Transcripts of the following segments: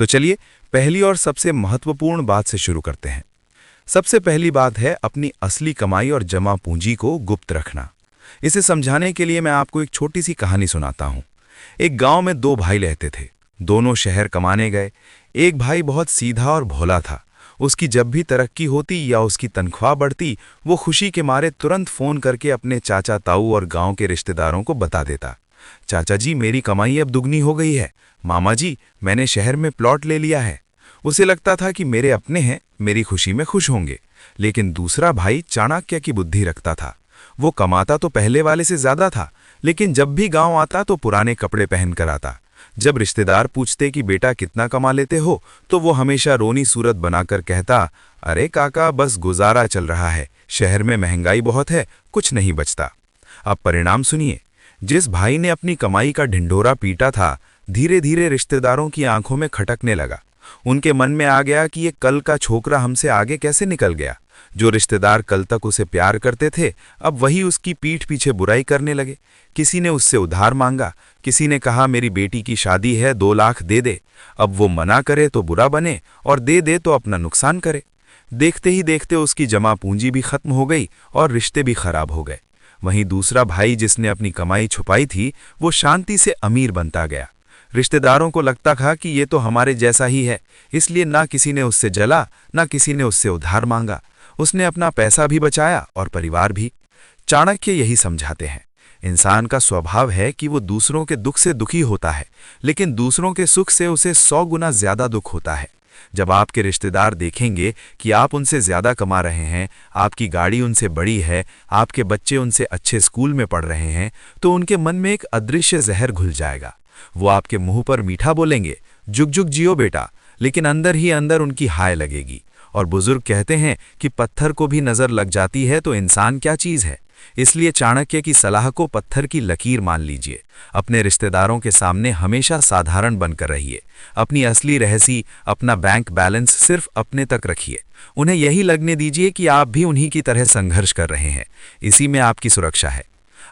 तो चलिए पहली और सबसे महत्वपूर्ण बात से शुरू करते हैं। सबसे पहली बात है अपनी असली कमाई और जमा पूंजी को गुप्त रखना। इसे समझाने के लिए मैं आपको एक छोटी सी कहानी सुनाता हूँ। एक गांव में दो भाई रहते थे। दोनों शहर कमाने गए। एक भाई बहुत सीधा और भोला था। उसकी जब भी तरक्की होती या उसकी तनख्वाह बढ़ती, वो खुशी के मारे तुरंत फोन करके अपने चाचा ताऊ और गांव के रिश्तेदारों को बता देता। चाचा जी, मेरी कमाई अब दुगनी हो गई है। मामा जी, मैंने शहर में प्लॉट ले लिया है। उसे लगता था कि मेरे अपने हैं, मेरी खुशी में खुश होंगे। लेकिन दूसरा भाई चाणक्य की बुद्धि रखता था। वो कमाता तो पहले वाले से ज्यादा था, लेकिन जब भी गांव आता तो पुराने कपड़े पहन कर आता। जब रिश्तेदार पूछते कि बेटा कितना कमा लेते हो, तो वो हमेशा रोनी सूरत बनाकर कहता, अरे काका, बस गुजारा चल रहा है, शहर में महंगाई बहुत है, कुछ नहीं बचता। अब परिणाम सुनिए। जिस भाई ने अपनी कमाई का ढिंढोरा पीटा था, धीरे धीरे रिश्तेदारों की आंखों में खटकने लगा। उनके मन में आ गया कि ये कल का छोकरा हमसे आगे कैसे निकल गया। जो रिश्तेदार कल तक उसे प्यार करते थे, अब वही उसकी पीठ पीछे बुराई करने लगे। किसी ने उससे उधार मांगा, किसी ने कहा मेरी बेटी की शादी है, 2 लाख दे दे। अब वो मना करे तो बुरा बने और दे दे तो अपना नुकसान करे। देखते ही देखते उसकी जमा पूंजी भी खत्म हो गई और रिश्ते भी खराब हो गए। वहीं दूसरा भाई, जिसने अपनी कमाई छुपाई थी, वो शांति से अमीर बनता गया। रिश्तेदारों को लगता था कि ये तो हमारे जैसा ही है, इसलिए ना किसी ने उससे जला, ना किसी ने उससे उधार मांगा। उसने अपना पैसा भी बचाया और परिवार भी। चाणक्य यही समझाते हैं, इंसान का स्वभाव है कि वो दूसरों के दुख से दुखी होता है, लेकिन दूसरों के सुख से उसे 100 गुना ज्यादा दुख होता है। जब आपके रिश्तेदार देखेंगे कि आप उनसे ज्यादा कमा रहे हैं, आपकी गाड़ी उनसे बड़ी है, आपके बच्चे उनसे अच्छे स्कूल में पढ़ रहे हैं, तो उनके मन में एक अदृश्य जहर घुल जाएगा। वो आपके मुंह पर मीठा बोलेंगे, जुग जुग जियो बेटा, लेकिन अंदर ही अंदर उनकी हाय लगेगी। और बुजुर्ग कहते हैं कि पत्थर को भी नजर लग जाती है तो इंसान क्या चीज है। इसलिए चाणक्य की सलाह को पत्थर की लकीर मान लीजिए। अपने रिश्तेदारों के सामने हमेशा साधारण बनकर रहिए। अपनी असली रहसी, अपना बैंक बैलेंस सिर्फ अपने तक रखिए। उन्हें यही लगने दीजिए कि आप भी उन्हीं की तरह संघर्ष कर रहे हैं। इसी में आपकी सुरक्षा है।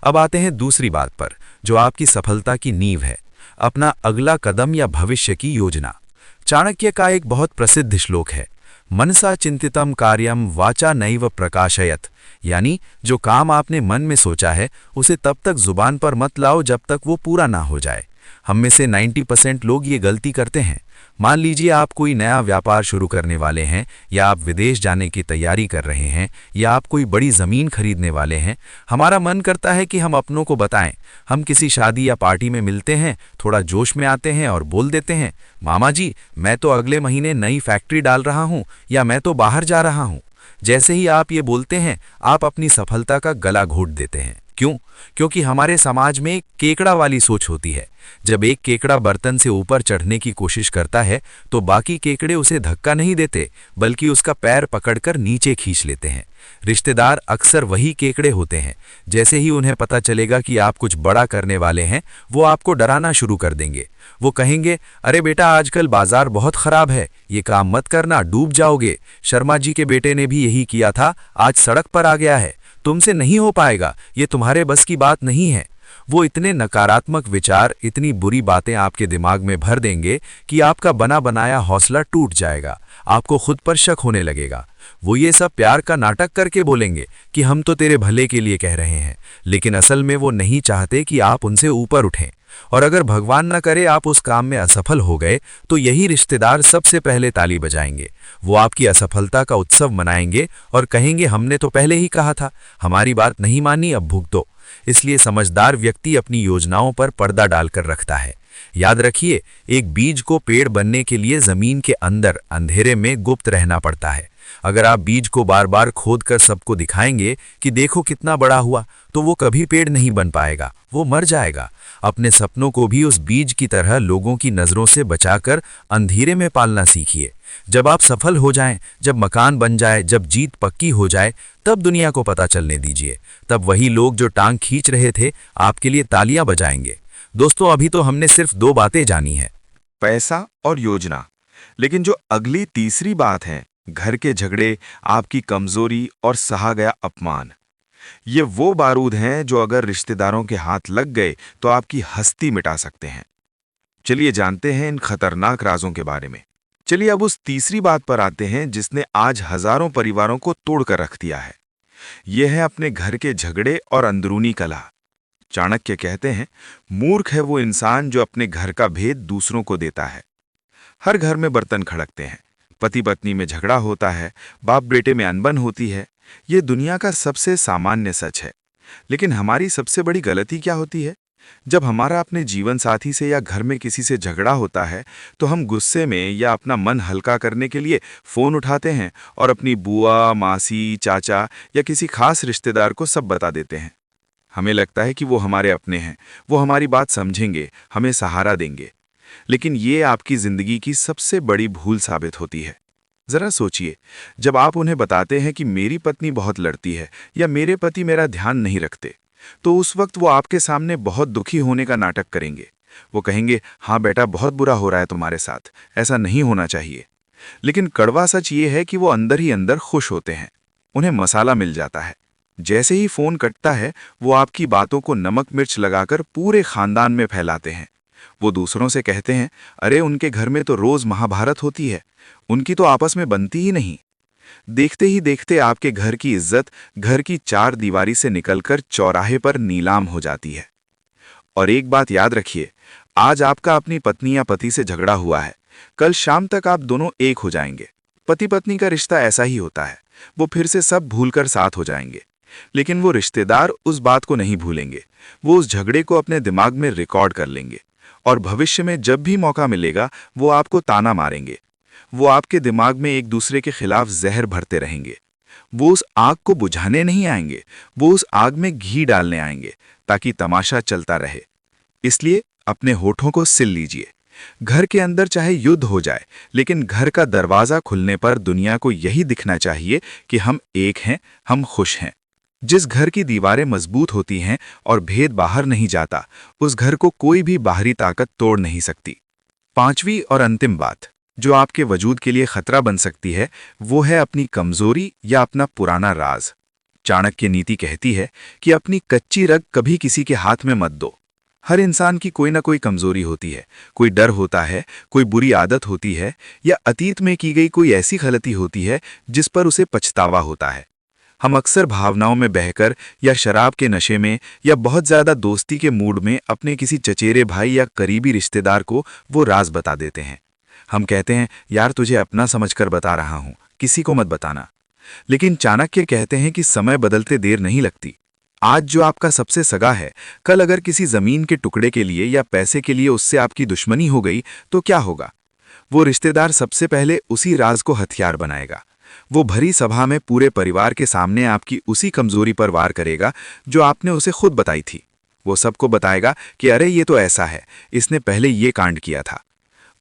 अब आते हैं दूसरी बात पर, जो आपकी सफलता की नींव है, अपना अगला कदम या भविष्य की योजना। चाणक्य का एक बहुत प्रसिद्ध श्लोक है, मनसा चिंतितम कार्यम वाचा नैव प्रकाशयत। यानी जो काम आपने मन में सोचा है, उसे तब तक जुबान पर मत लाओ जब तक वो पूरा ना हो जाए। हम में से 90% लोग ये गलती करते हैं। मान लीजिए आप कोई नया व्यापार शुरू करने वाले हैं, या आप विदेश जाने की तैयारी कर रहे हैं, या आप कोई बड़ी ज़मीन खरीदने वाले हैं। हमारा मन करता है कि हम अपनों को बताएं। हम किसी शादी या पार्टी में मिलते हैं, थोड़ा जोश में आते हैं और बोल देते हैं, मामा जी, मैं तो अगले महीने नई फैक्ट्री डाल रहा हूँ, या मैं तो बाहर जा रहा हूँ। जैसे ही आप ये बोलते हैं, आप अपनी सफलता का गला घोट देते हैं। क्यों? क्योंकि हमारे समाज में एक केकड़ा वाली सोच होती है। जब एक केकड़ा बर्तन से ऊपर चढ़ने की कोशिश करता है, तो बाकी केकड़े उसे धक्का नहीं देते, बल्कि उसका पैर पकड़कर नीचे खींच लेते हैं। रिश्तेदार अक्सर वही केकड़े होते हैं। जैसे ही उन्हें पता चलेगा कि आप कुछ बड़ा करने वाले हैं, वो आपको डराना शुरू कर देंगे। वो कहेंगे, अरे बेटा, आजकल बाजार बहुत खराब है, ये काम मत करना, डूब जाओगे। शर्मा जी के बेटे ने भी यही किया था, आज सड़क पर आ गया है। तुमसे नहीं हो पाएगा, ये तुम्हारे बस की बात नहीं है। वो इतने नकारात्मक विचार, इतनी बुरी बातें आपके दिमाग में भर देंगे कि आपका बना बनाया हौसला टूट जाएगा। आपको खुद पर शक होने लगेगा। वो ये सब प्यार का नाटक करके बोलेंगे कि हम तो तेरे भले के लिए कह रहे हैं, लेकिन असल में वो नहीं चाहते कि आप उनसे ऊपर उठें। और अगर भगवान न करे आप उस काम में असफल हो गए, तो यही रिश्तेदार सबसे पहले ताली बजाएंगे। वो आपकी असफलता का उत्सव मनाएंगे और कहेंगे, हमने तो पहले ही कहा था, हमारी बात नहीं मानी, अब भुगतो। इसलिए समझदार व्यक्ति अपनी योजनाओं पर पर्दा डालकर रखता है। याद रखिए, एक बीज को पेड़ बनने के लिए जमीन के अंदर अंधेरे में गुप्त रहना पड़ता है। अगर आप बीज को बार बार खोद कर सबको दिखाएंगे कि देखो कितना बड़ा हुआ, तो वो कभी पेड़ नहीं बन पाएगा, वो मर जाएगा। अपने सपनों को भी उस बीज की तरह लोगों की नजरों से बचाकर अंधेरे में पालना सीखिए। जब आप सफल हो जाएं, जब मकान बन जाए, जब जीत पक्की हो जाए, तब दुनिया को पता चलने दीजिए। तब वही लोग जो टांग खींच रहे थे, आपके लिए तालियां बजाएंगे। दोस्तों, अभी तो हमने सिर्फ 2 बातें जानी है, पैसा और योजना। लेकिन जो अगली तीसरी बात है, घर के झगड़े, आपकी कमजोरी और सहा गया अपमान। ये वो बारूद हैं जो अगर रिश्तेदारों के हाथ लग गए तो आपकी हस्ती मिटा सकते हैं। चलिए जानते हैं इन खतरनाक राजों के बारे में। चलिए अब उस तीसरी बात पर आते हैं जिसने आज हजारों परिवारों को तोड़कर रख दिया है। यह है अपने घर के झगड़े और अंदरूनी कलह। चाणक्य कहते हैं, मूर्ख है वो इंसान जो अपने घर का भेद दूसरों को देता है। हर घर में बर्तन खड़कते हैं, पति पत्नी में झगड़ा होता है, बाप बेटे में अनबन होती है। ये दुनिया का सबसे सामान्य सच है। लेकिन हमारी सबसे बड़ी गलती क्या होती है? जब हमारा अपने जीवन साथी से या घर में किसी से झगड़ा होता है तो हम गुस्से में या अपना मन हल्का करने के लिए फोन उठाते हैं और अपनी बुआ, मासी, चाचा या किसी खास रिश्तेदार को सब बता देते हैं। हमें लगता है कि वो हमारे अपने हैं, वो हमारी बात समझेंगे, हमें सहारा देंगे। लेकिन ये आपकी जिंदगी की सबसे बड़ी भूल साबित होती है। जरा सोचिए, जब आप उन्हें बताते हैं कि मेरी पत्नी बहुत लड़ती है या मेरे पति मेरा ध्यान नहीं रखते, तो उस वक्त वो आपके सामने बहुत दुखी होने का नाटक करेंगे। वो कहेंगे, हाँ बेटा, बहुत बुरा हो रहा है तुम्हारे साथ, ऐसा नहीं होना चाहिए। लेकिन कड़वा सच ये है कि वो अंदर ही अंदर खुश होते हैं। उन्हें मसाला मिल जाता है। जैसे ही फोन कटता है, वो आपकी बातों को नमक मिर्च लगाकर पूरे खानदान में फैलाते हैं। वो दूसरों से कहते हैं, अरे उनके घर में तो रोज महाभारत होती है, उनकी तो आपस में बनती ही नहीं। देखते ही देखते आपके घर की इज्जत घर की चार दीवारी से निकलकर चौराहे पर नीलाम हो जाती है। और एक बात याद रखिए, आज आपका अपनी पत्नी या पति से झगड़ा हुआ है, कल शाम तक आप दोनों एक हो जाएंगे। पति पत्नी का रिश्ता ऐसा ही होता है, वो फिर से सब भूलकर साथ हो जाएंगे। लेकिन वो रिश्तेदार उस बात को नहीं भूलेंगे। वो उस झगड़े को अपने दिमाग में रिकॉर्ड कर लेंगे और भविष्य में जब भी मौका मिलेगा वो आपको ताना मारेंगे। वो आपके दिमाग में एक दूसरे के खिलाफ जहर भरते रहेंगे। वो उस आग को बुझाने नहीं आएंगे, वो उस आग में घी डालने आएंगे ताकि तमाशा चलता रहे। इसलिए अपने होठों को सिल लीजिए। घर के अंदर चाहे युद्ध हो जाए, लेकिन घर का दरवाजा खुलने पर दुनिया को यही दिखना चाहिए कि हम एक हैं, हम खुश हैं। जिस घर की दीवारें मजबूत होती हैं और भेद बाहर नहीं जाता, उस घर को कोई भी बाहरी ताकत तोड़ नहीं सकती। पांचवी और अंतिम बात जो आपके वजूद के लिए खतरा बन सकती है, वो है अपनी कमजोरी या अपना पुराना राज। चाणक्य नीति कहती है कि अपनी कच्ची रग कभी किसी के हाथ में मत दो। हर इंसान की कोई ना कोई कमजोरी होती है, कोई डर होता है, कोई बुरी आदत होती है, या अतीत में की गई कोई ऐसी गलती होती है जिस पर उसे पछतावा होता है। हम अक्सर भावनाओं में बहकर या शराब के नशे में या बहुत ज्यादा दोस्ती के मूड में अपने किसी चचेरे भाई या करीबी रिश्तेदार को वो राज बता देते हैं। हम कहते हैं, यार तुझे अपना समझकर बता रहा हूं, किसी को मत बताना। लेकिन चाणक्य कहते हैं कि समय बदलते देर नहीं लगती। आज जो आपका सबसे सगा है, कल अगर किसी जमीन के टुकड़े के लिए या पैसे के लिए उससे आपकी दुश्मनी हो गई तो क्या होगा? वो रिश्तेदार सबसे पहले उसी राज को हथियार बनाएगा। वो भरी सभा में पूरे परिवार के सामने आपकी उसी कमजोरी पर वार करेगा जो आपने उसे खुद बताई थी। वो सबको बताएगा कि अरे ये तो ऐसा है, इसने पहले ये कांड किया था।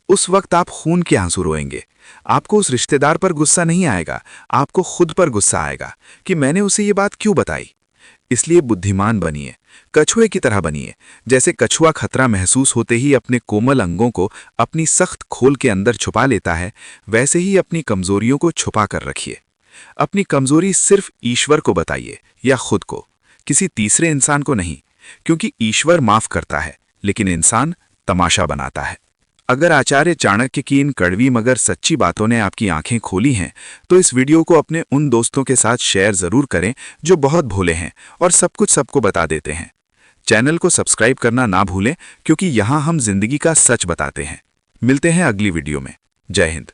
उस वक्त आप खून के आंसू रोएंगे। आपको उस रिश्तेदार पर गुस्सा नहीं आएगा, आपको खुद पर गुस्सा आएगा कि मैंने उसे ये बात क्यों बताई। इसलिए बुद्धिमान बनिए, कछुए की तरह बनिए। जैसे कछुआ खतरा महसूस होते ही अपने कोमल अंगों को अपनी सख्त खोल के अंदर छुपा लेता है, वैसे ही अपनी कमजोरियों को छुपा कर रखिए। अपनी कमजोरी सिर्फ ईश्वर को बताइए या खुद को, किसी तीसरे इंसान को नहीं, क्योंकि ईश्वर माफ करता है लेकिन इंसान तमाशा बनाता है। अगर आचार्य चाणक्य की इन कड़वी मगर सच्ची बातों ने आपकी आंखें खोली हैं, तो इस वीडियो को अपने उन दोस्तों के साथ शेयर जरूर करें जो बहुत भोले हैं और सब कुछ सबको बता देते हैं। चैनल को सब्सक्राइब करना ना भूलें, क्योंकि यहाँ हम जिंदगी का सच बताते हैं। मिलते हैं अगली वीडियो में। जय हिंद।